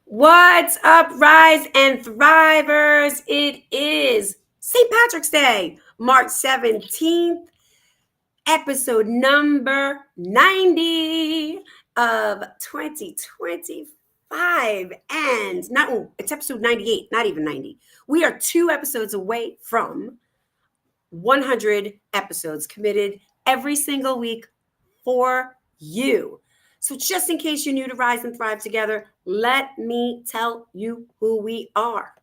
What's up, Rise and Thrivers? It is St. Patrick's Day, March 17th, episode number 90 of 2025. And not, it's episode 98, not even 90. We are 2 episodes away from 100 episodes committed every single week for you. So, just in case you're new to Rise and Thrive Together, let me tell you who we are.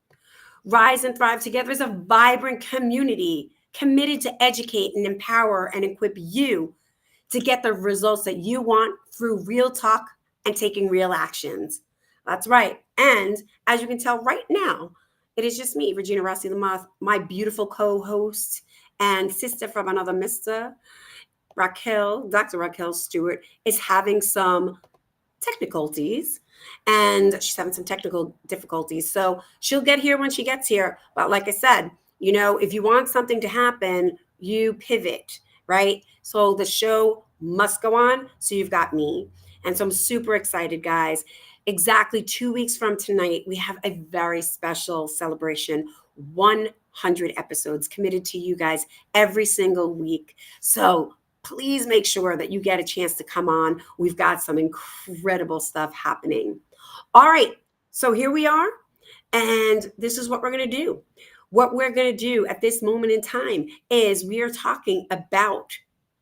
Rise and Thrive Together is a vibrant community committed to educate and empower and equip you to get the results that you want through real talk and taking real actions. That's right. And as you can tell right now, it is just me, Regina Rossi-Lamothe, my beautiful co-host and sister from another mister, Raquel, Dr. Raquel Stuart, is having some technicalities and she's having some technical difficulties. So she'll get here when she gets here. But like I said, if you want something to happen, you pivot, right? So the show must go on. So you've got me. And so I'm super excited, guys. Exactly 2 weeks from tonight, we have a very special celebration. 100 episodes committed to you guys every single week. So please make sure that you get a chance to come on. We've got some incredible stuff happening. All right, so here we are, and this is what we're going to do. What we're going to do at this moment in time is we are talking about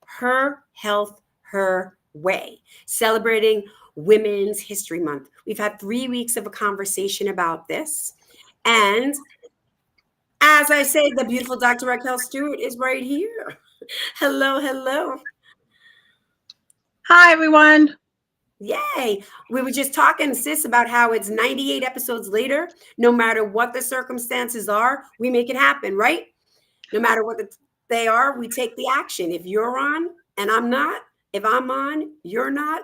her health, her way, celebrating Women's History Month. We've had 3 weeks of a conversation about this. And as I say, the beautiful Dr. Raquel Stewart is right here. Hello, hello. Hi, everyone. Yay. We were just talking, sis, about how it's 98 episodes later. No matter what the circumstances are, we make it happen, right? No matter what they are, we take the action. If you're on and I'm not, if I'm on, you're not.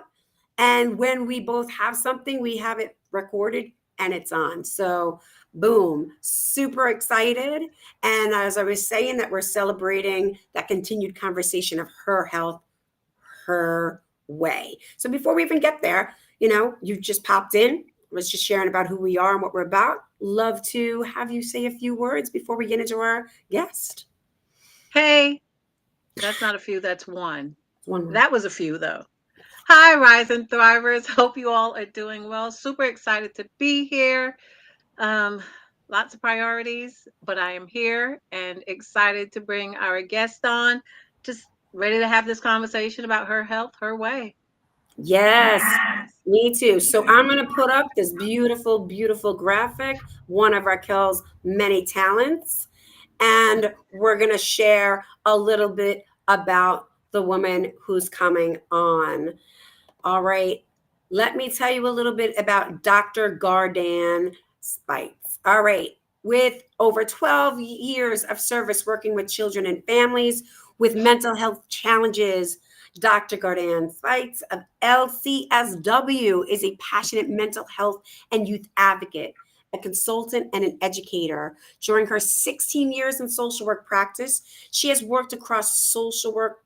And when we both have something, we have it recorded and it's on. So, boom, super excited. And as I was saying, that we're celebrating that continued conversation of her health, her way. So before we even get there, you just popped in. I was just sharing about who we are and what we're about. Love to have you say a few words before we get into our guest. Hey, that's not a few, that's one. One more. That was a few, though. Hi, Rise and Thrivers. Hope you all are doing well. Super excited to be here. Um, Lots of priorities, but I am here and excited to bring our guest on. Just ready to have this conversation about her health, her way. Yes, me too. So I'm going to put up this beautiful, beautiful graphic, one of Raquel's many talents. And we're going to share a little bit about the woman who's coming on. All right. Let me tell you a little bit about Dr. Gardan Speights. All right. With over 12 years of service working with children and families with mental health challenges, Dr. Gardan Speights of LCSW is a passionate mental health and youth advocate, a consultant, and an educator. During her 16 years in social work practice, she has worked across social work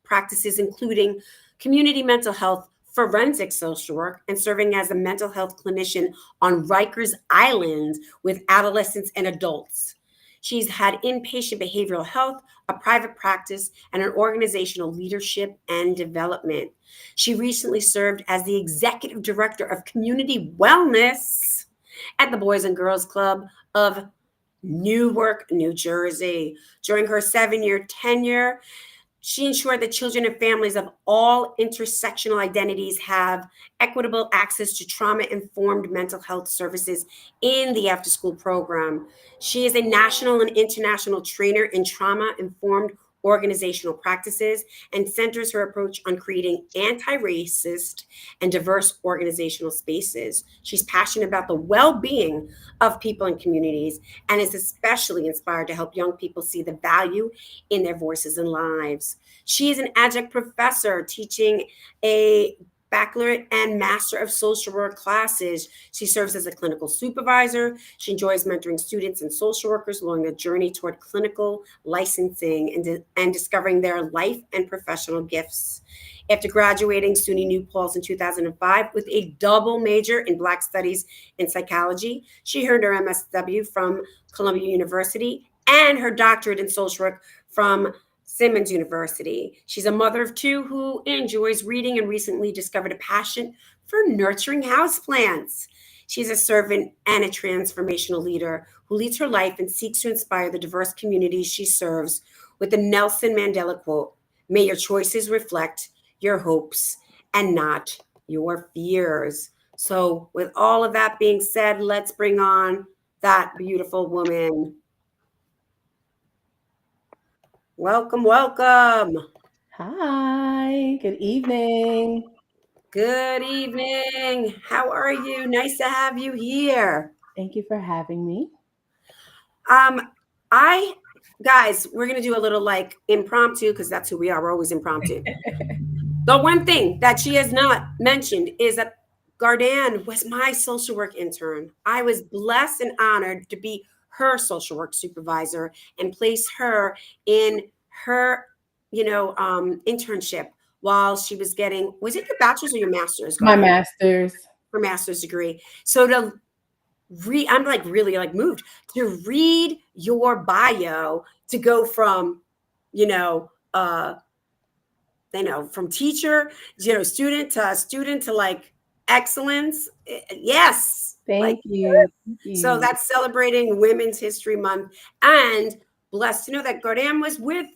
practices, including community mental health, forensic social work, and serving as a mental health clinician on Rikers Island with adolescents and adults. She's had inpatient behavioral health, a private practice, and an organizational leadership and development. She recently served as the executive director of community wellness at the Boys and Girls Club of Newark, New Jersey. During her 7-year tenure, she ensured that children and families of all intersectional identities have equitable access to trauma-informed mental health services in the after-school program. She is a national and international trainer in trauma-informed organizational practices and centers her approach on creating anti-racist and diverse organizational spaces. She's passionate about the well-being of people and communities and is especially inspired to help young people see the value in their voices and lives. She is an adjunct professor teaching a baccalaureate and master of social work classes. She serves as a clinical supervisor. She enjoys mentoring students and social workers along the journey toward clinical licensing and discovering their life and professional gifts. After graduating SUNY New Paltz in 2005 with a double major in Black Studies and Psychology, she earned her MSW from Columbia University and her doctorate in social work from Simmons University. She's a mother of two who enjoys reading and recently discovered a passion for nurturing houseplants. She's a servant and a transformational leader who leads her life and seeks to inspire the diverse communities she serves with the Nelson Mandela quote, "May your choices reflect your hopes and not your fears." So, with all of that being said, let's bring on that beautiful woman. Welcome, welcome. Hi, good evening. Good evening. How are you? Nice to have you here. Thank you for having me. Um, I guys, we're gonna do a little like impromptu because that's who we are. We're always impromptu. The one thing that she has not mentioned is that Gardan was my social work intern. I was blessed and honored to be her social work supervisor and place her in her, internship while she was getting, was it your bachelor's or your master's, My Gardan? master's. Her master's degree. So to I'm like really like moved to read your bio to go from, you know, uh, from teacher, student to like excellence. Yes. Like, Thank you. Thank so you. that's celebrating Women's History Month. And blessed to know that Gardan was with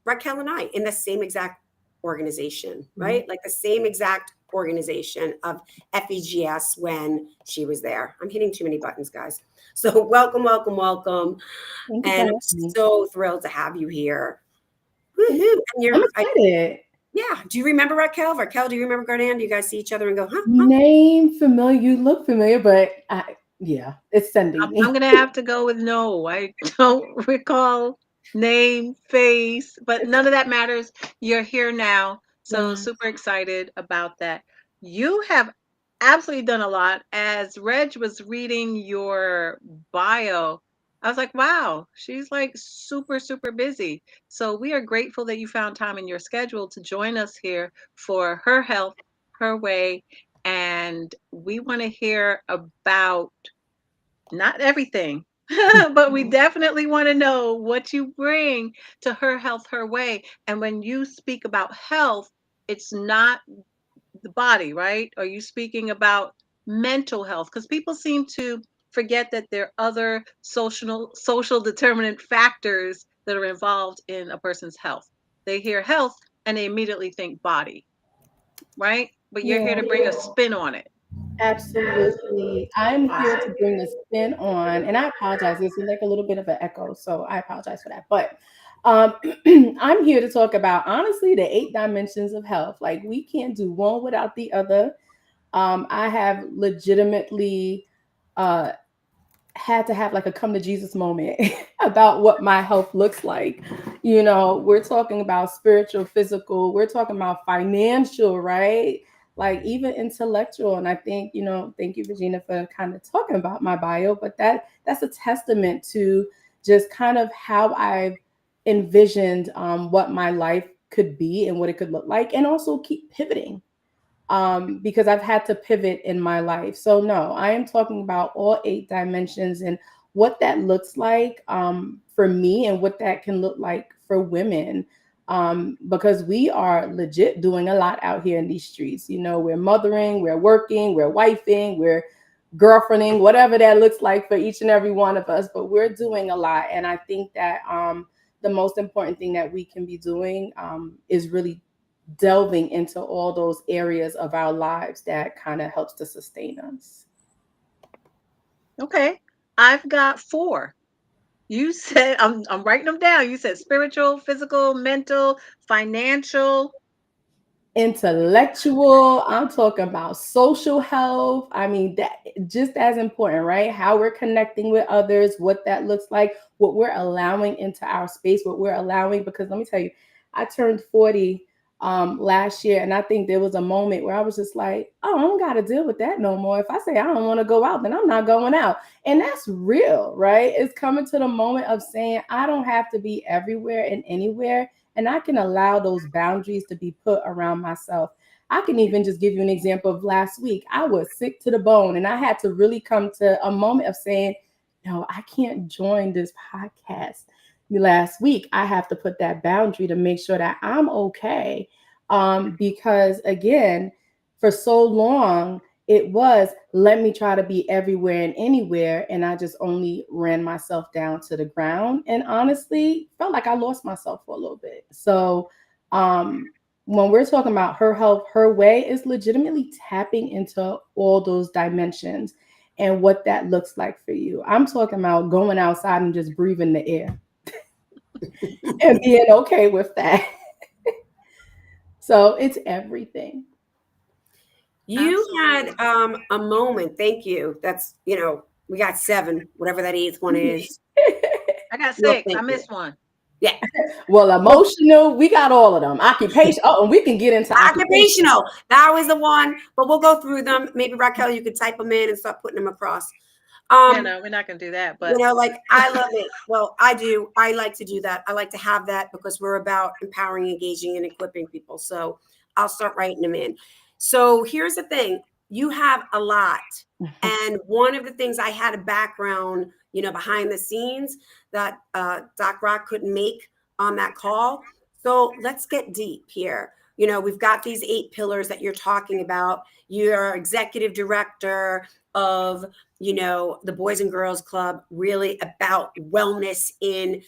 Raquel and I in the same exact organization, right? Like the same exact organization of FEGS when she was there. I'm hitting too many buttons, guys. So welcome, welcome, welcome. Thank you for And I'm having me. so thrilled to have you here. Woohoo. I'm excited. Yeah. Do you remember Raquel? Raquel, do you remember Gardan? Do you guys see each other and go, huh? Name familiar. You look familiar, but yeah, it's sending I'm me. going to have to go with no. I don't recall name, face, but none of that matters. You're here now. So Yeah. super excited about that. You have absolutely done a lot. As Reg was reading your bio, I was like, wow, she's like super, super busy. So we are grateful that you found time in your schedule to join us here for Her Health, Her Way. And we want to hear about not everything, but we definitely want to know what you bring to Her Health, Her Way. And when you speak about health, it's not the body, right? Are you speaking about mental health? Because people seem to forget that there are other social determinant factors that are involved in a person's health. They hear health and they immediately think body, right? But you're here Yeah, to bring a spin on it. absolutely. I'm here to bring the spin on, and I apologize. This is like a little bit of an echo, so I apologize for that. But um, I'm here to talk about honestly the 8 dimensions of health. Like we can't do one without the other. I have legitimately uh, had to have like a come to Jesus moment about what my health looks like. You know, we're talking about spiritual, physical, we're talking about financial, right? Like even intellectual. And I think, thank you, Regina, for kind of talking about my bio, but that's a testament to just kind of how I've envisioned what my life could be and what it could look like, and also keep pivoting because I've had to pivot in my life. So, no, I am talking about all 8 dimensions and what that looks like for me and what that can look like for women. Because we are legit doing a lot out here in these streets. You know, we're mothering, we're working, we're wifing, we're girlfriending, whatever that looks like for each and every one of us. But we're doing a lot. And I think that the most important thing that we can be doing is really delving into all those areas of our lives that kind of helps to sustain us. Okay. I've got four. You said I'm writing them down. You said spiritual, physical, mental, financial. Intellectual, I'm talking about social health. I mean, that just as important, right? How we're connecting with others, what that looks like, what we're allowing into our space, what we're allowing. Because let me tell you, I turned 40 last year, and I think there was a moment where I was just like, oh, I don't got to deal with that no more. If I say I don't want to go out, then I'm not going out. And that's real, right? It's coming to the moment of saying I don't have to be everywhere and anywhere and I can allow those boundaries to be put around myself. I can even just give you an example of last week. I was sick to the bone, and I had to really come to a moment of saying, no, I can't join this podcast. Last week, I have to put that boundary to make sure that I'm okay. Because again, for so long, it was let me try to be everywhere and anywhere. And I just only ran myself down to the ground. And honestly, felt like I lost myself for a little bit. So, when we're talking about her health, her way is legitimately tapping into all those dimensions and what that looks like for you. I'm talking about going outside and just breathing the air and being okay with that. So it's everything. You had a moment. Thank you. That's, we got 7, whatever that 8th one is. I got No, 6. I thank you. missed one. Yeah. Well, emotional, we got all of them. Occupation. Oh, and we can get into Occupational. That was the one, but we'll go through them. Maybe Raquel, you could type them in and start putting them across. No, we're not going to do that. But Like, I love it. Well, I do. I like to do that. I like to have that because we're about empowering, engaging, and equipping people. So I'll start writing them in. So here's the thing. You have a lot. And one of the things I had a background, behind the scenes that Doc Rock couldn't make on that call. So let's get deep here. We've got these 8 pillars that you're talking about. You're executive director of, the Boys and Girls Club, really about wellness in,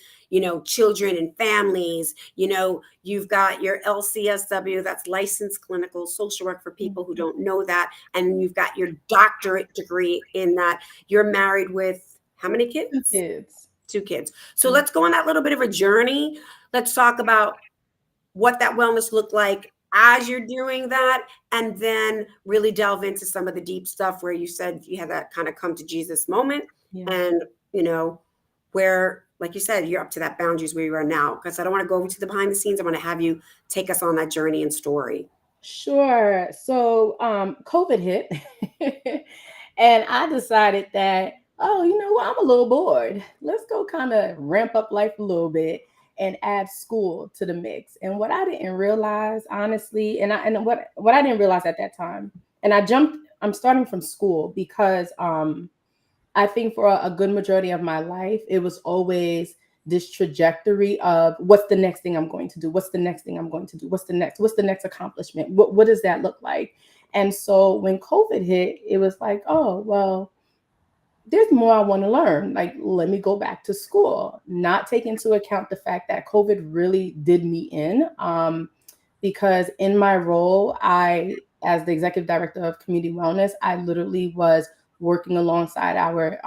children and families. You've got your LCSW, that's licensed clinical social work for people who don't know that. And you've got your doctorate degree in that. You're married with how many kids? 2 kids. 2 kids. So let's go on that little bit of a journey. Let's talk about what that wellness looked like as you're doing that, and then really delve into some of the deep stuff where you said you had that kind of come to Jesus moment. Yeah. And, where, like you said, you're up to that boundaries where you are now. Because I don't want to go into the behind the scenes. I want to have you take us on that journey and story. Sure. So COVID hit and I decided that, oh, you know what? I'm a little bored. Let's go kind of ramp up life a little bit and add school to the mix. And what I didn't realize, honestly, and what I didn't realize at that time, and I'm starting from school because I think for a good majority of my life, it was always this trajectory of what's the next thing I'm going to do? What's the next thing I'm going to do? What's the next accomplishment? What does that look like? And so when COVID hit, it was like, oh, well, there's more I want to learn. Like, let me go back to school, not take into account the fact that COVID really did me in. Because in my role, as the executive director of community wellness, I literally was working alongside our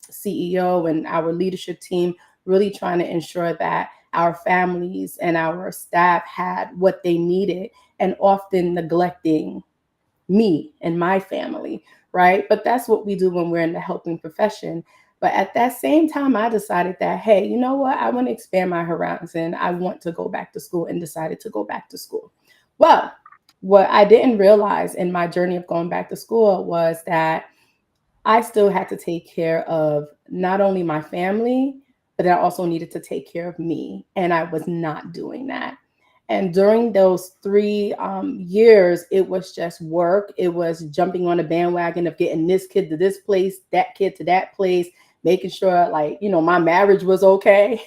CEO and our leadership team, really trying to ensure that our families and our staff had what they needed, and often neglecting me and my family, right? But that's what we do when we're in the helping profession. But at that same time, I decided that, hey, you know what? I want to expand my horizon. I want to go back to school, and decided to go back to school. Well, what I didn't realize in my journey of going back to school was that I still had to take care of not only my family, but I also needed to take care of me. And I was not doing that. And during those 3 years, it was just work. It was jumping on the bandwagon of getting this kid to this place, that kid to that place, making sure, like, my marriage was okay,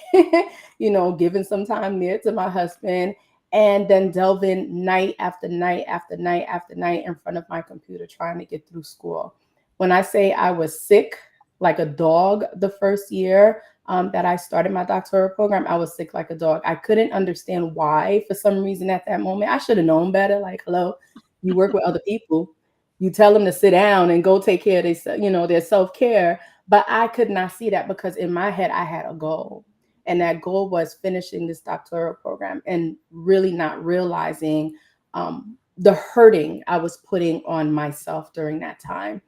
giving some time there to my husband, and then delving night after night after night after night in front of my computer trying to get through school. When I say I was sick like a dog the first year that I started my doctoral program, I was sick like a dog. I couldn't understand why for some reason at that moment. I should have known better. Like, hello, you work with other people. You tell them to sit down and go take care of their self-care. But I could not see that because in my head, I had a goal. And that goal was finishing this doctoral program and really not realizing the hurting I was putting on myself during that time.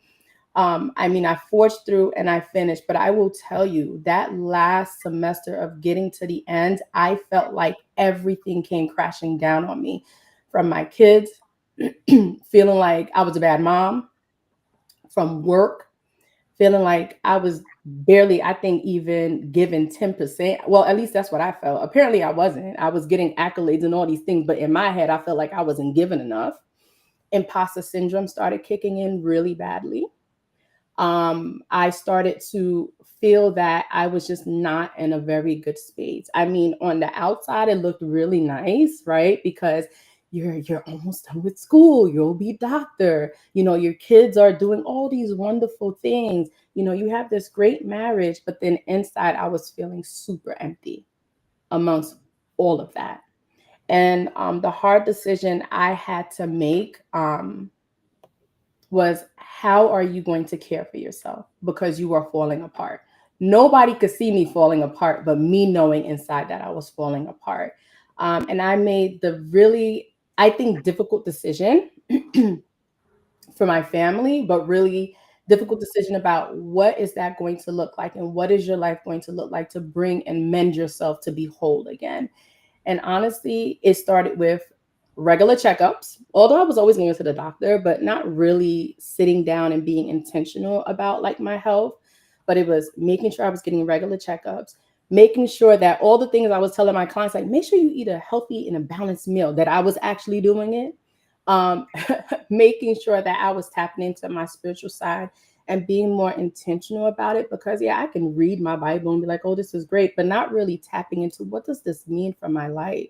I forged through and I finished, but I will tell you that last semester of getting to the end, I felt like everything came crashing down on me, from my kids, feeling like I was a bad mom, from work, feeling like I was barely, I think, even given 10%. Well, at least that's what I felt. Apparently, I wasn't. I was getting accolades and all these things, but in my head, I felt like I wasn't given enough. Imposter syndrome started kicking in really badly. I started to feel that I was just not in a very good space. I mean, on the outside, it looked really nice, right? Because you're almost done with school, you'll be doctor, your kids are doing all these wonderful things, you have this great marriage, but then inside I was feeling super empty amongst all of that. And the hard decision I had to make was, how are you going to care for yourself? Because you are falling apart. Nobody could see me falling apart, but me knowing inside that I was falling apart. And I made the really, I think, difficult decision for my family, but really difficult decision about what is that going to look like, and what is your life going to look like to bring and mend yourself to be whole again. And honestly, it started with regular checkups, although I was always going to the doctor, but not really sitting down and being intentional about like my health. But it was making sure I was getting regular checkups, making sure that all the things I was telling my clients, like make sure you eat a healthy and a balanced meal, that I was actually doing it. Um, Making sure that I was tapping into my spiritual side and being more intentional about it, because yeah, I can read my Bible and be like, oh, this is great, but not really tapping into what does this mean for my life.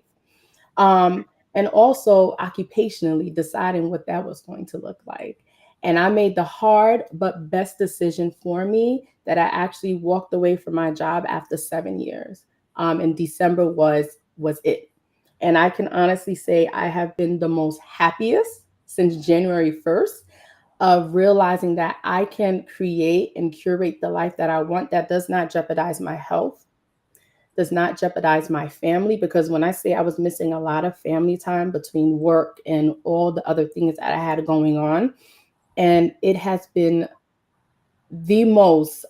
And also occupationally deciding what that was going to look like. And I made the hard but best decision for me, that I actually walked away from my job after 7 years. And December was it. And I can honestly say I have been the most happiest since January 1st, of realizing that I can create and curate the life that I want, that does not jeopardize my health, does not jeopardize my family. Because when I say I was missing a lot of family time between work and all the other things that I had going on, and it has been the most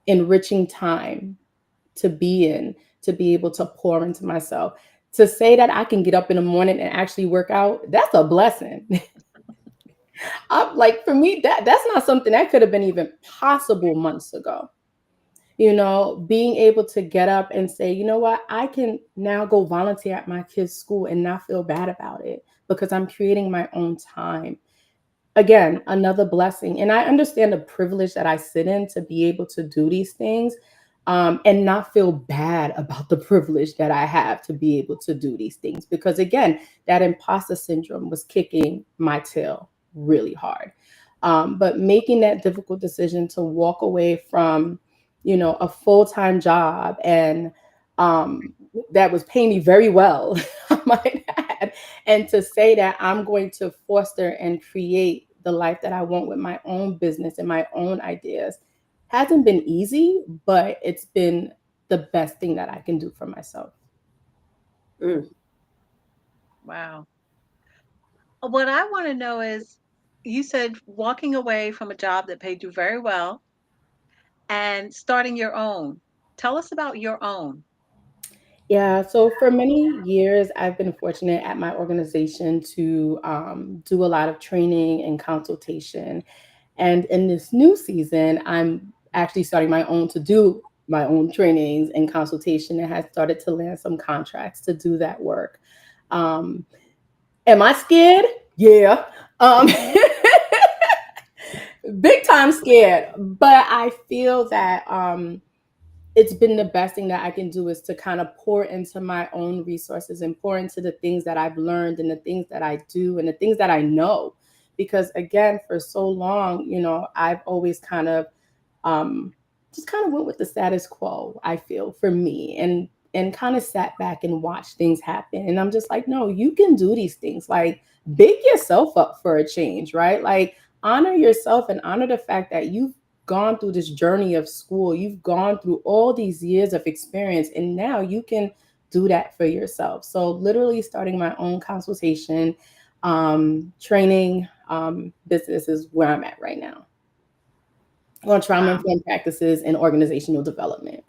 enriching time to be in, to be able to pour into myself. To say that I can get up in the morning and actually work out, that's a blessing. I'm like, for me, that's not something that could have been even possible months ago. Being able to get up and say, you know what, I can now go volunteer at my kids' school and not feel bad about it, because I'm creating my own time. Again, another blessing. And I understand the privilege that I sit in to be able to do these things, and not feel bad about the privilege that I have to be able to do these things. Because again, that imposter syndrome was kicking my tail really hard. But making that difficult decision to walk away from, a full-time job, and that was paying me very well, I might add, and to say that I'm going to foster and create the life that I want with my own business and my own ideas hasn't been easy, but it's been the best thing that I can do for myself. Mm. Wow. What I want to know is, you said walking away from a job that paid you very well and starting your own. Tell us about your own. Yeah, so for many years, I've been fortunate at my organization to do a lot of training and consultation. And in this new season, I'm actually starting my own to do my own trainings and consultation, and has started to land some contracts to do that work. Um, am I scared? Yeah. Um, Big time scared. But I feel that it's been the best thing that I can do, is to kind of pour into my own resources and pour into the things that I've learned and the things that I do and the things that I know. Because again, for so long, I've always kind of just kind of went with the status quo, I feel, for me, and kind of sat back and watched things happen. And I'm just like, no, you can do these things. Like, big yourself up for a change, right? Like, honor yourself and honor the fact that you've gone through this journey of school. You've gone through all these years of experience, and now you can do that for yourself. So literally starting my own consultation, training business is where I'm at right now, on trauma Wow. informed practices and organizational development.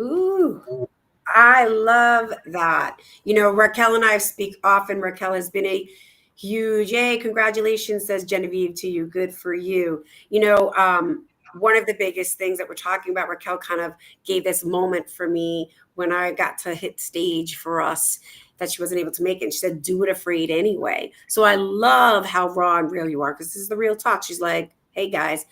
Ooh, I love that. Raquel and I speak often. Raquel has been a huge, yay, congratulations, says Genevieve to you. Good for you. one of the biggest things that we're talking about, Raquel kind of gave this moment for me when I got to hit stage for us that she wasn't able to make it. And she said, do it afraid anyway. So I love how raw and real you are, because this is the real talk. She's like, hey guys,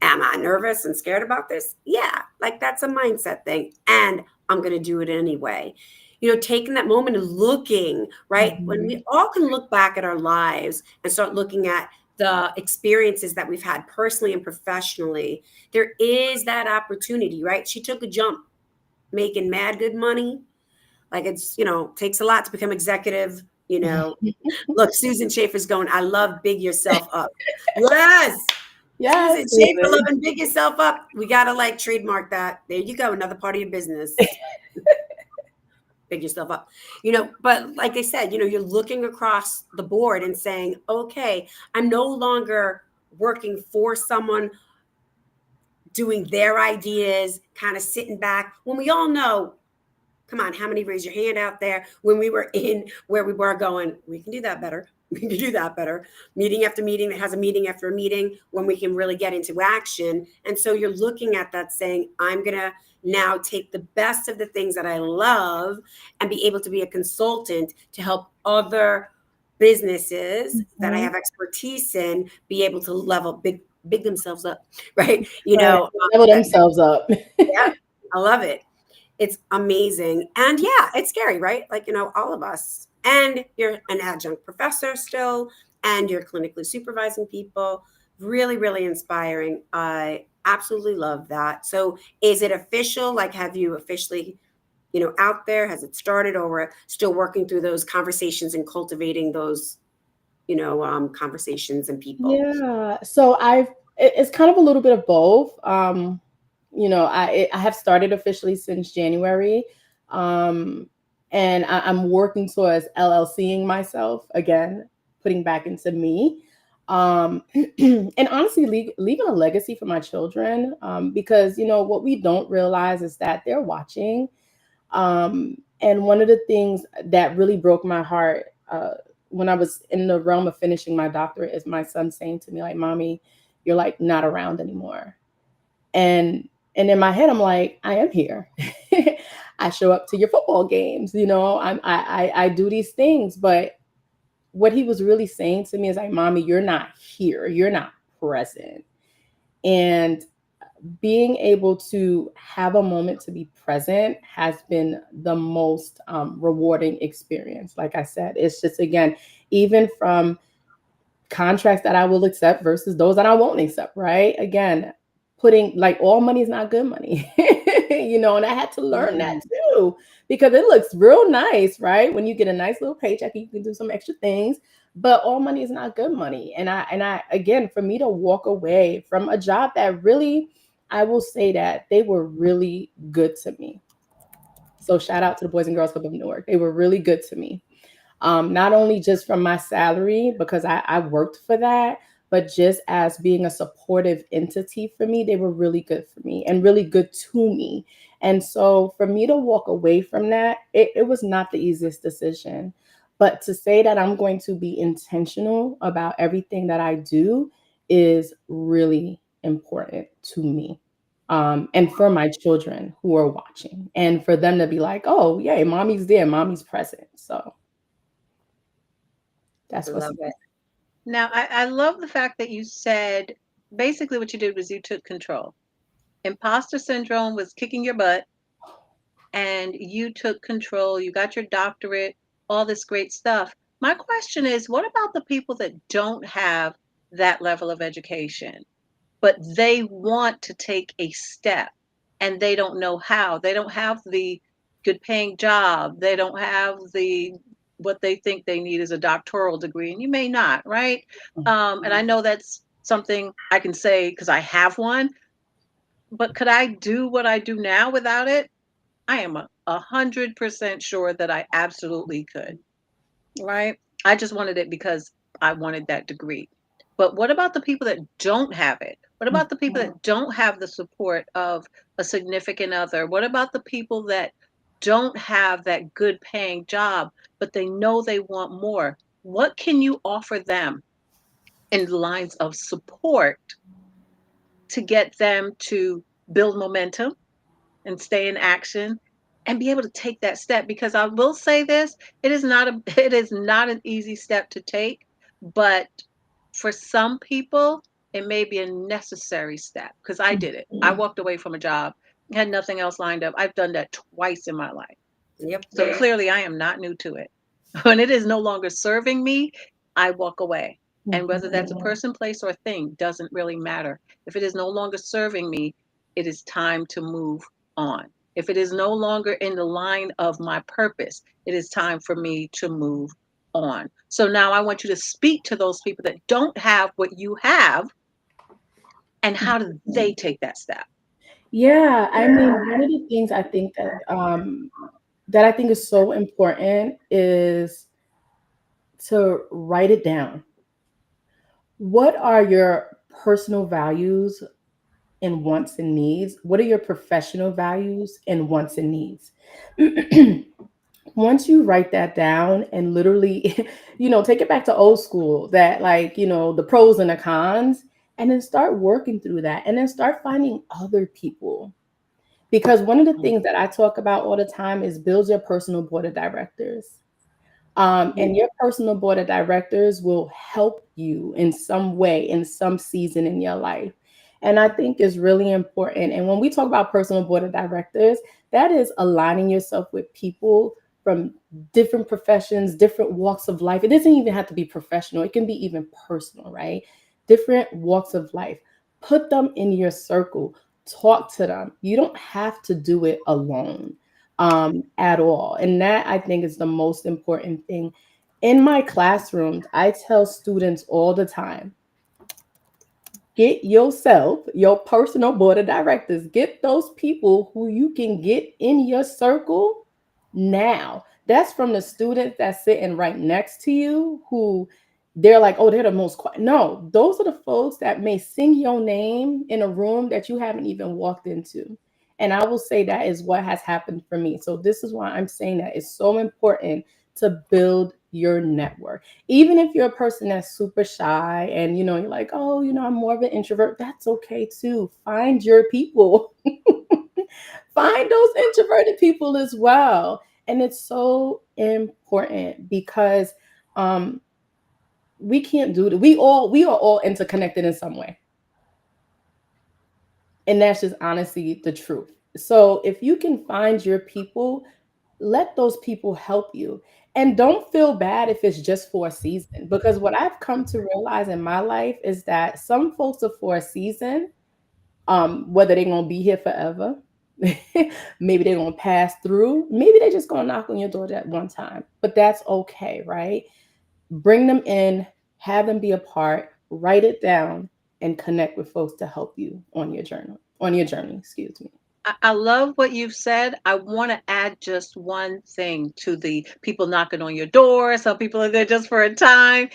am I nervous and scared about this? Yeah, like that's a mindset thing. And I'm going to do it anyway. You know, taking that moment and looking, right? When we all can look back at our lives and start looking at the experiences that we've had personally and professionally, there is that opportunity, right? She took a jump making mad good money. Like it's, you know, takes a lot to become executive, you know. Look, Susan Schaefer's going, I love big yourself up. Yes. Yes, Susan Schaefer Susan. loving big yourself up. We got to like trademark that. There you go. Another part of your business. Big yourself up. You know, but like I said, you know, you're looking across the board and saying, okay, I'm no longer working for someone, doing their ideas, kind of sitting back. When we all know, come on, how many raise your hand out there when we were in where we were going, we can do that better. We can do that better. Meeting after meeting that has a meeting after a meeting when we can really get into action. And so you're looking at that saying, I'm going to now take the best of the things that I love and be able to be a consultant to help other businesses that I have expertise in be able to level big themselves up, right? You Right. know, Level themselves up. yeah, I love it. It's amazing. And yeah, it's scary, right? Like, you know, all of us. And you're an adjunct professor still, and you're clinically supervising people. Really, really inspiring. I absolutely love that. So is it official? Like, have you officially, you know, out there? Has it started, or we're still working through those conversations and cultivating those, you know, conversations and people? Yeah. So it's kind of a little bit of both. You know, I have started officially since January. Um, and I'm working towards LLCing myself again, putting back into me. And honestly, leaving a legacy for my children. Because, you know, what we don't realize is that they're watching. And one of the things that really broke my heart when I was in the realm of finishing my doctorate is my son saying to me, like, Mommy, you're like not around anymore. And in my head, I'm like, I am here. I show up to your football games, you know, I do these things. But what he was really saying to me is like, Mommy, you're not here. You're not present. And being able to have a moment to be present has been the most rewarding experience. Like I said, it's just, again, even from contracts that I will accept versus those that I won't accept, right? Again, putting like all money is not good money, you know, and I had to learn that too, because it looks real nice, right? When you get a nice little paycheck, you can do some extra things, but all money is not good money. And I, again, for me to walk away from a job that really, I will say that they were really good to me. So shout out to the Boys and Girls Club of Newark. They were really good to me. Not only just from my salary, because I worked for that, but just as being a supportive entity for me, they were really good for me and really good to me. And so for me to walk away from that, it was not the easiest decision. But to say that I'm going to be intentional about everything that I do is really important to me. And for my children who are watching, and for them to be like, oh, yay, mommy's there, mommy's present. So that's what's Love it. Now, I love the fact that you said basically what you did was you took control. Imposter syndrome was kicking your butt, and you took control. You got your doctorate, all this great stuff. My question is, what about the people that don't have that level of education, but they want to take a step and they don't know how? They don't have the good paying job. They don't have the what they think they need is a doctoral degree, and you may not, right? And I know that's something I can say because I have one, but could I do what I do now without it? I am 100% sure that I absolutely could, right? I just wanted it because I wanted that degree. But what about the people that don't have it? What about the people that don't have the support of a significant other? What about the people that don't have that good paying job, but they know they want more? What can you offer them in lines of support to get them to build momentum and stay in action and be able to take that step. Because I will say this, it is not it is not an easy step to take, but for some people it may be a necessary step, because I did it. I walked away from a job, had nothing else lined up. I've done that twice in my life. Yep. So clearly I am not new to it. When it is no longer serving me, I walk away. And whether that's a person, place, or thing doesn't really matter. If it is no longer serving me, it is time to move on. If it is no longer in the line of my purpose, it is time for me to move on. So now I want you to speak to those people that don't have what you have, and how do they take that step? Yeah, I mean, one of the things I think that I think is so important is to write it down. What are your personal values and wants and needs? What are your professional values and wants and needs? Once you write that down and literally, take it back to old school, that like, the pros and the cons, and then start working through that and then start finding other people. Because one of the things that I talk about all the time is build your personal board of directors. And your personal board of directors will help you in some way, in some season in your life. And I think is really important. And when we talk about personal board of directors, that is aligning yourself with people from different professions, different walks of life. It doesn't even have to be professional, it can be even personal, right? Different walks of life. Put them in your circle, talk to them. You don't have to do it alone at all. And that I think is the most important thing. In my classrooms, I tell students all the time, get yourself your personal board of directors. Get those people who you can get in your circle now. That's from the students that's sitting right next to you who they're like, oh, they're the most quiet. No, those are the folks that may sing your name in a room that you haven't even walked into. And I will say that is what has happened for me. So this is why I'm saying that it's so important to build your network. Even if you're a person that's super shy and you're like, oh, I'm more of an introvert, that's okay too. Find your people. Find those introverted people as well. And it's so important because we can't do that. We are all interconnected in some way. And that's just honestly the truth. So if you can find your people, let those people help you. And don't feel bad if it's just for a season. Because what I've come to realize in my life is that some folks are for a season, whether they're gonna be here forever, maybe they're gonna pass through, maybe they're just gonna knock on your door at one time. But that's okay, right? Bring them in, have them be a part, write it down, and connect with folks to help you on your journey, excuse me. I love what you've said. I want to add just one thing to the people knocking on your door. Some people are there just for a time.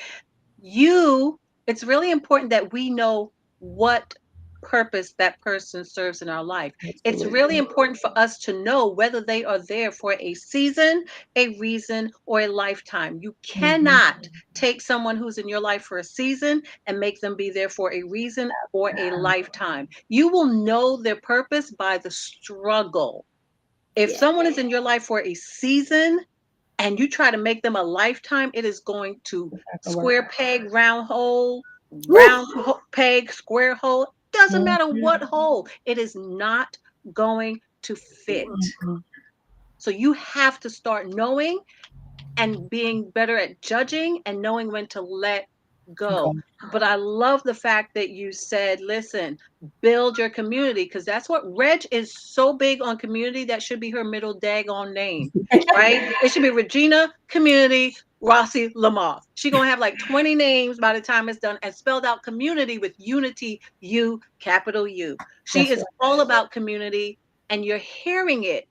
It's really important that we know what purpose that person serves in our life. It's really Absolutely. important for us to know whether they are there for a season, a reason, or a lifetime. You Mhm. cannot take someone who's in your life for a season and make them be there for a reason or a lifetime. You will know their purpose by the struggle. If Yeah. someone is in your life for a season and you try to make them a lifetime, it is going to It's not gonna work. square peg, round hole, Woo! peg, square hole. Doesn't matter what Mhm. hole, it is not going to fit. Mhm. So you have to start knowing and being better at judging and knowing when to let go. Go. But I love the fact that you said, listen, build your community, because that's what Reg is so big on community. That should be her middle daggone name, right? It should be Regina Community Rossi-Lamothe. She's going to have like 20 names by the time it's done, and spelled out community with unity, U, capital U. She That's is right. all about community, and you're hearing it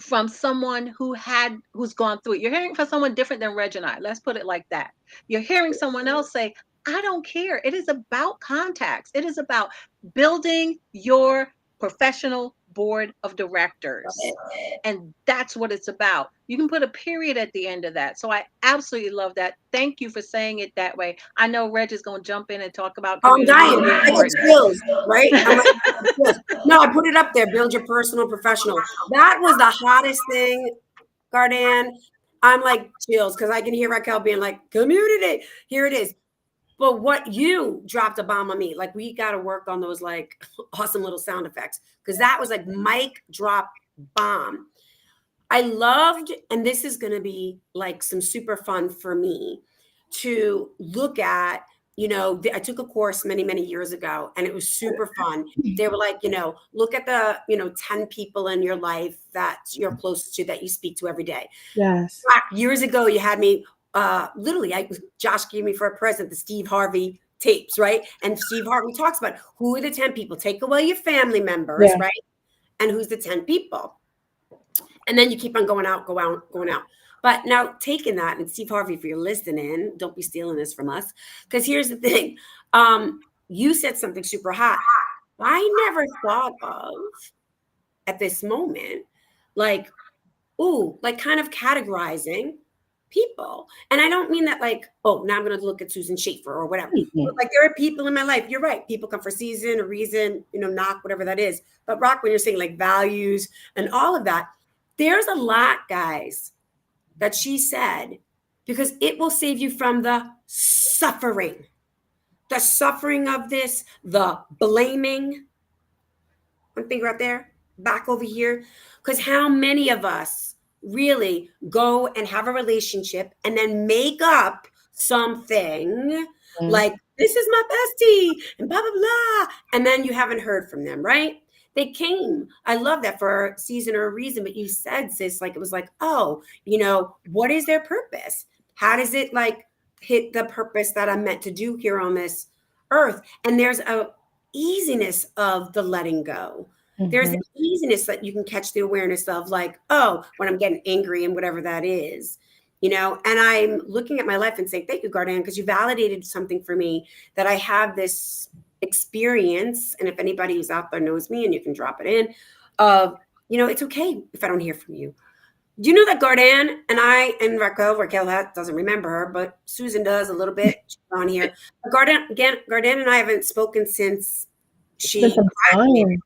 from someone who's gone through it. You're hearing from someone different than Reg and I. Let's put it like that. You're hearing someone else say, I don't care. It is about contacts. It is about building your professional board of directors. And that's what it's about. You can put a period at the end of that. So I absolutely love that. Thank you for saying it that way. I know Reg is going to jump in and talk about I'm community. dying. I get chills, right? I'm like, no, I put it up there. Build your personal professional. That was the hottest thing, Gardan. I'm like chills because I can hear Raquel being like, community. Here it is. But what you dropped a bomb on me. Like, we got to work on those like awesome little sound effects because that was like mic drop bomb. I loved, and this is going to be like some super fun for me to look at. I took a course many, many years ago and it was super fun. They were like, look at the, 10 people in your life that you're closest to, that you speak to every day. Yes. Years ago, you had me, literally, Josh gave me for a present the Steve Harvey tapes, right? And Steve Harvey talks about who are the 10 people, take away your family members, right? And who's the 10 people? And then you keep on going out. But now taking that, and Steve Harvey, if you're listening, don't be stealing this from us. Because here's the thing. You said something super hot. I never thought of at this moment, like kind of categorizing people. And I don't mean that like, oh, now I'm going to look at Susan Schaefer or whatever. But like, there are people in my life. You're right. People come for a season, a reason, knock, whatever that is. But Rock, when you're saying like values and all of that, there's a lot, guys, that she said, because it will save you from the suffering of this, the blaming. One finger up there, back over here. Because how many of us really go and have a relationship and then make up something like, this is my bestie and blah, blah, blah. And then you haven't heard from them, right? They came. I love that, for a season or a reason. But you said, sis, like, it was like, oh, what is their purpose? How does it like hit the purpose that I'm meant to do here on this earth? And there's a easiness of the letting go. There's an easiness that you can catch the awareness of, like, oh, when I'm getting angry and whatever that is, and I'm looking at my life and saying, thank you, Gardan, because you validated something for me, that I have this experience. And if anybody who's out there knows me, and you can drop it in, it's okay if I don't hear from you. Do you know that Gardan and Raquel doesn't remember her, but Susan does a little bit. She's on here. Gardan and I haven't spoken since she graduated.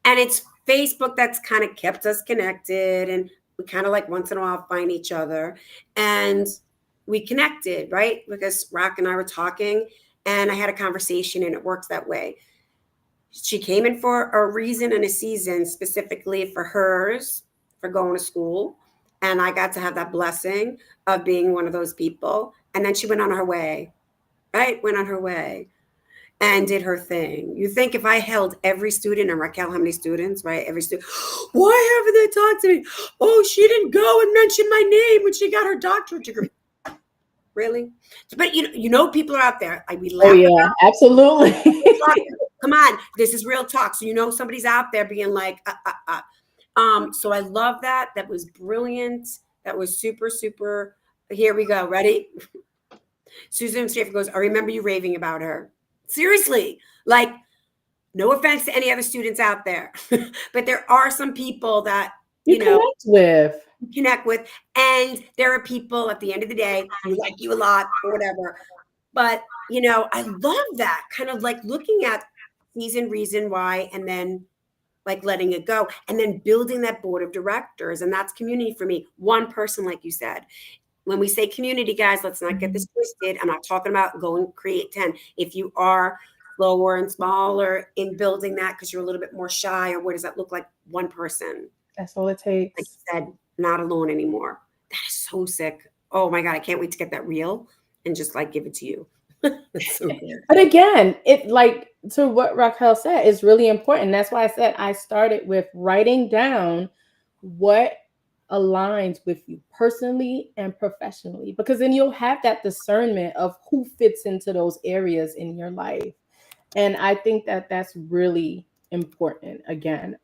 And it's Facebook that's kind of kept us connected. And we kind of like once in a while find each other. And we connected, right? Because Rock and I were talking and I had a conversation, and it works that way. She came in for a reason and a season, specifically for hers, for going to school. And I got to have that blessing of being one of those people. And then she went on her way, right? Went on her way and did her thing. You think if I held every student, and Raquel, how many students, right? Every student, why haven't they talked to me? Oh, she didn't go and mention my name when she got her doctorate degree. Really? But people are out there. Like, we laugh. Oh yeah, absolutely. Come on, this is real talk. So somebody's out there being like, So I love that. That was brilliant. That was super, super. Here we go. Ready? Susan Schaefer goes, I remember you raving about her. Seriously, like, no offense to any other students out there, but there are some people that you connect with, and there are people at the end of the day who like you a lot or whatever. But I love that kind of like looking at season, reason why, and then like letting it go, and then building that board of directors. And that's community for me. One person, like you said. When we say community, guys, let's not get this twisted. I'm not talking about go and create 10. If you are slower and smaller in building that because you're a little bit more shy, or what does that look like? One person. That's all it takes. Like you said, not alone anymore. That is so sick. Oh my God, I can't wait to get that reel and just like give it to you. That's so good. But again, it like to what Raquel said is really important. That's why I said I started with writing down what aligns with you personally and professionally, because then you'll have that discernment of who fits into those areas in your life. And I think that that's really important. Again,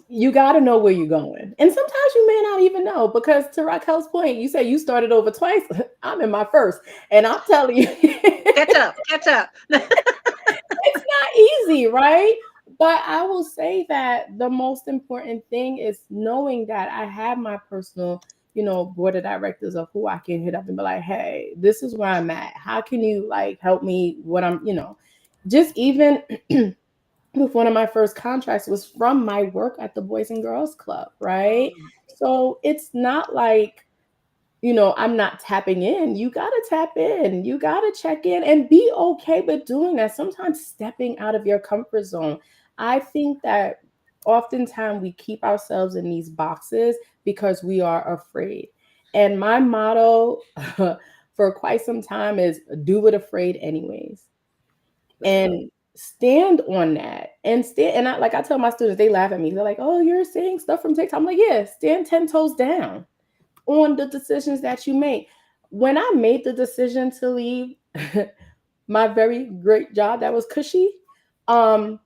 you got to know where you're going. And sometimes you may not even know, because to Raquel's point, you said you started over twice. I'm in my first, and I'm telling you, catch up. It's not easy, right? But I will say that the most important thing is knowing that I have my personal, board of directors of who I can hit up and be like, hey, this is where I'm at. How can you like help me? What just even with one of my first contracts was from my work at the Boys and Girls Club, right? So it's not like, I'm not tapping in. You got to tap in. You got to check in and be okay with doing that. Sometimes stepping out of your comfort zone. I think that oftentimes we keep ourselves in these boxes because we are afraid. And my motto for quite some time is do it afraid anyways. And stand on that and stand. And I tell my students, they laugh at me. They're like, oh, you're saying stuff from TikTok. I'm like, yeah, stand 10 toes down on the decisions that you make. When I made the decision to leave my very great job that was cushy, um,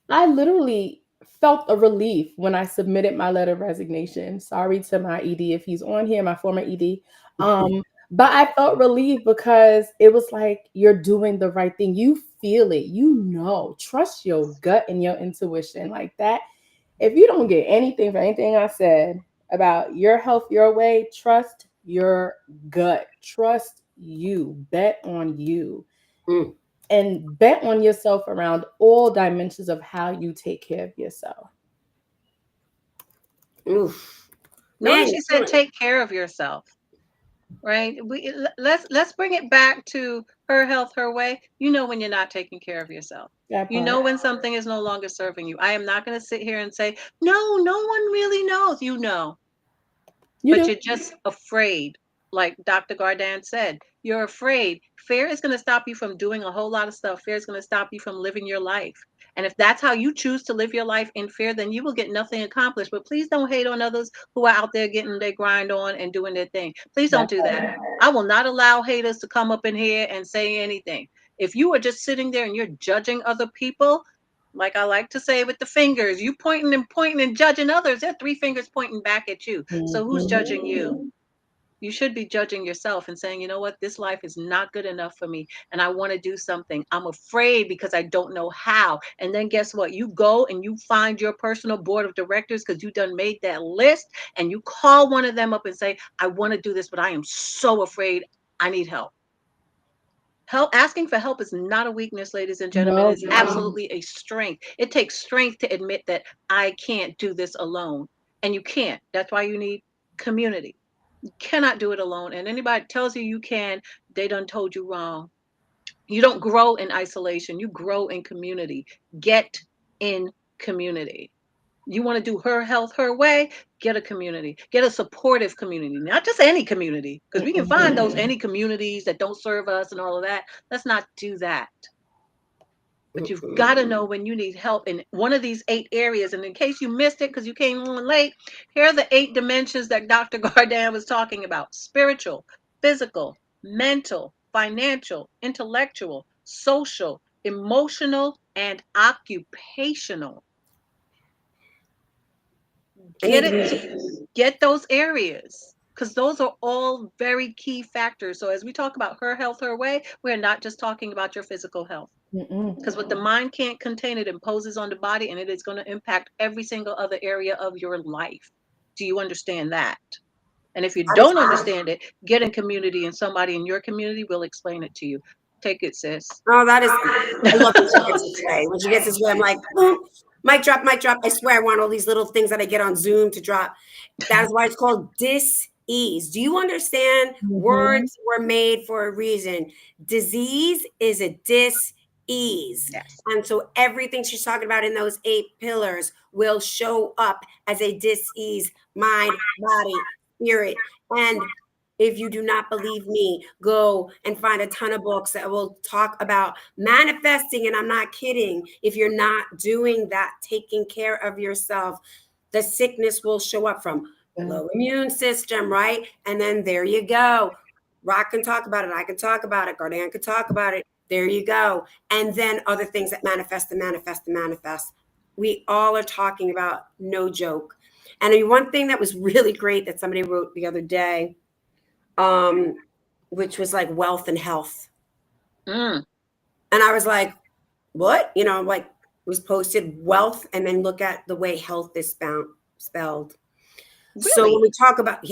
I literally felt a relief when I submitted my letter of resignation. Sorry to my ED if he's on here, my former ED. But I felt relief because it was like you're doing the right thing. You feel it, trust your gut and your intuition like that. If you don't get anything for anything I said about your health, your way, trust your gut. Trust you. Bet on you. Mm. And bet on yourself around all dimensions of how you take care of yourself. Oof. Notice she said take care of yourself. Right? Let's bring it back to her health, her way. You know when you're not taking care of yourself. You know when something is no longer serving you. I am not going to sit here and say, no, no one really knows. You know. But you're just afraid. Like Dr. Gardan said, you're afraid. Fear is going to stop you from doing a whole lot of stuff. Fear is going to stop you from living your life. And if that's how you choose to live your life in fear, then you will get nothing accomplished. But please don't hate on others who are out there getting their grind on and doing their thing. Please don't do that. I will not allow haters to come up in here and say anything. If you are just sitting there and you're judging other people, like I like to say with the fingers, you pointing and judging others, there are three fingers pointing back at you. So who's judging you? You should be judging yourself and saying, you know what, this life is not good enough for me and I want to do something. I'm afraid because I don't know how. And then guess what? You go and you find your personal board of directors because you done made that list and you call one of them up and say, I want to do this, but I am so afraid. I need help. Asking for help is not a weakness, ladies and gentlemen. It's absolutely a strength. It takes strength to admit that I can't do this alone. And you can't. That's why you need community. You cannot do it alone. And anybody tells you you can, they done told you wrong. You don't grow in isolation. You grow in community. Get in community. You want to do her health her way, get a community, get a supportive community, not just any community, because we can find those any communities that don't serve us and all of that. Let's not do that. But you've got to know when you need help in one of these 8 areas. And in case you missed it because you came on late, here are the 8 dimensions that Dr. Gardan was talking about: spiritual, physical, mental, financial, intellectual, social, emotional, and occupational. Get those areas because those are all very key factors. So as we talk about her health, her way, we're not just talking about your physical health, because what the mind can't contain, it imposes on the body, and it is going to impact every single other area of your life. Do you understand that? And if you don't understand it, get in community, and somebody in your community will explain it to you. Take it, sis. Oh, that is, I love when she gets this way. When she gets this way, I'm like, boom, mic drop, mic drop. I swear I want all these little things that I get on Zoom to drop. That is why it's called dis-ease. Do you understand? Words were made for a reason. Disease is a dis-ease. Yes. And so everything she's talking about in those 8 pillars will show up as a dis-ease: mind, body, spirit. And if you do not believe me, go and find a ton of books that will talk about manifesting. And I'm not kidding. If you're not doing that, taking care of yourself, the sickness will show up from low immune system, right? And then there you go. Rock can talk about it. I can talk about it. Gardan can talk about it. There you go. And then other things that manifest and manifest and manifest. We all are talking about, no joke. And one thing that was really great that somebody wrote the other day, which was like wealth and health. And I was like, what? Like, was posted wealth, and then look at the way health is spelled. Really? So when we talk about,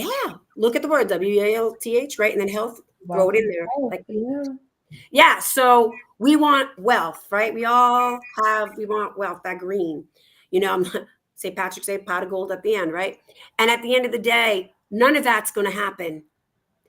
look at the word WALTH, right? And then health, throw it in there. Like, so we want wealth, right? We want wealth, that green. St. Patrick's Day, pot of gold at the end, right? And at the end of the day, none of that's going to happen.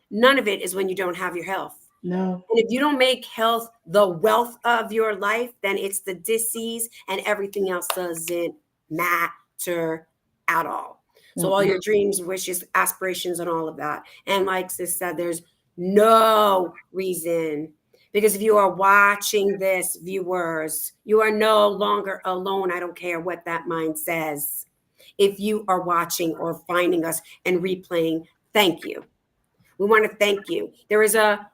None of it is when you don't have your health. No. And if you don't make health the wealth of your life, then it's the disease, and everything else doesn't matter at all. So all your dreams, wishes, aspirations, and all of that. And like Sis said, there's no reason, because if you are watching this, viewers, you are no longer alone. I don't care what that mind says. If you are watching or finding us and replaying, thank you. We want to thank you. There is a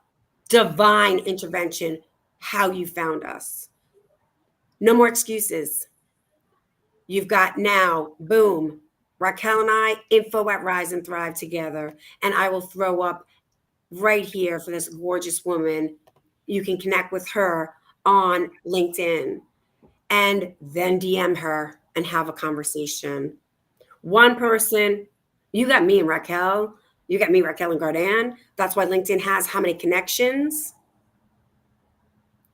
divine intervention how you found us. No more excuses. You've got now, boom, Raquel and I, info at Rise and Thrive together. And I will throw up right here for this gorgeous woman. You can connect with her on LinkedIn and then DM her and have a conversation. One person, you got me and Raquel. You got me, Raquel and Gardan. That's why LinkedIn has how many connections?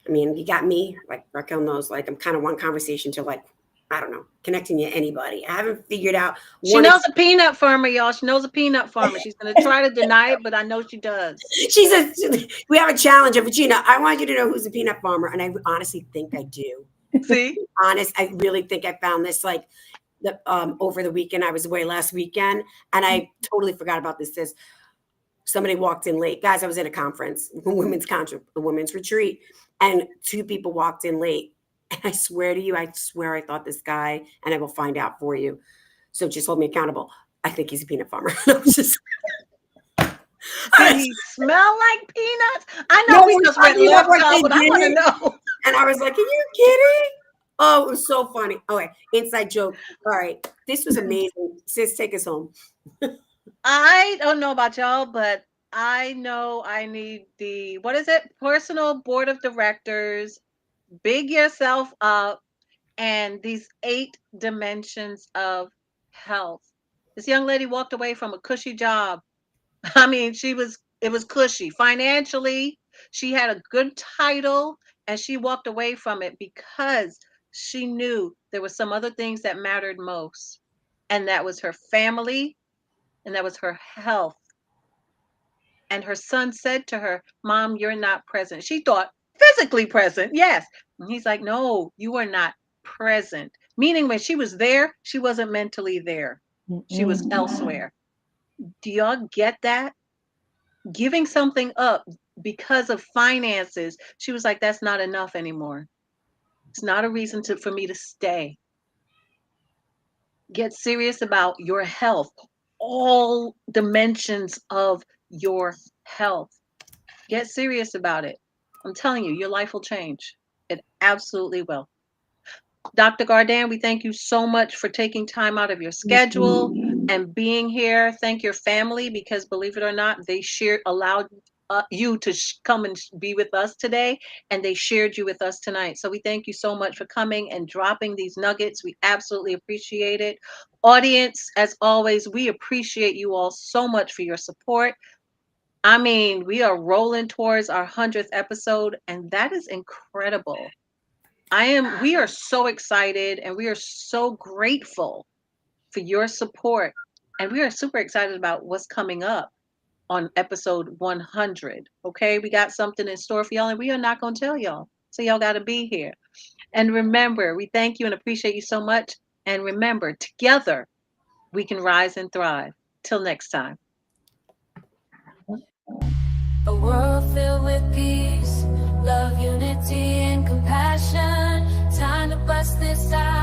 I mean, you got me, like Raquel knows, like I'm kind of one conversation to like, I don't know, connecting to anybody. I haven't figured out. She knows a peanut farmer, y'all. She knows a peanut farmer. She's going to try to deny it, but I know she does. We have a challenge of Regina. I want you to know who's a peanut farmer. And I honestly think I do. See? I really think I found this like over the weekend. I was away last weekend and I totally forgot about this. Somebody walked in late. Guys, I was at a conference, a women's retreat, and two people walked in late. And I swear to you, I thought this guy, and I will find out for you. So just hold me accountable. I think he's a peanut farmer. Did he smell like peanuts? I know we just went left out, but I want to know. And I was like, are you kidding? Oh, it was so funny. Okay, inside joke. All right. This was amazing. Sis, take us home. I don't know about y'all, but I know I need the, personal board of directors, big yourself up, and these 8 dimensions of health. This young lady walked away from a cushy job. I mean, it was cushy. Financially, she had a good title, and she walked away from it because she knew there were some other things that mattered most. And that was her family, and that was her health. And her son said to her, "Mom, you're not present." She thought physically present, yes. And he's like, "No, you are not present." Meaning when she was there, she wasn't mentally there. She was elsewhere. Do y'all get that? Giving something up because of finances. She was like, that's not enough anymore. It's not a reason for me to stay. Get serious about your health. All dimensions of your health. Get serious about it. I'm telling you, your life will change. It absolutely will. Dr. Gardan, we thank you so much for taking time out of your schedule and being here. Thank your family, because believe it or not, they allowed you to come and be with us today, and they shared you with us tonight. So we thank you so much for coming and dropping these nuggets. We absolutely appreciate it. Audience, as always, we appreciate you all so much for your support. I mean, we are rolling towards our 100th episode, and that is incredible. We are so excited, and we are so grateful for your support. And we are super excited about what's coming up on episode 100. Okay, we got something in store for y'all, and we are not going to tell y'all. So y'all got to be here. And remember, we thank you and appreciate you so much. And remember, together we can rise and thrive. Till next time. A world filled with peace, love, unity, and compassion. Time to bust this out.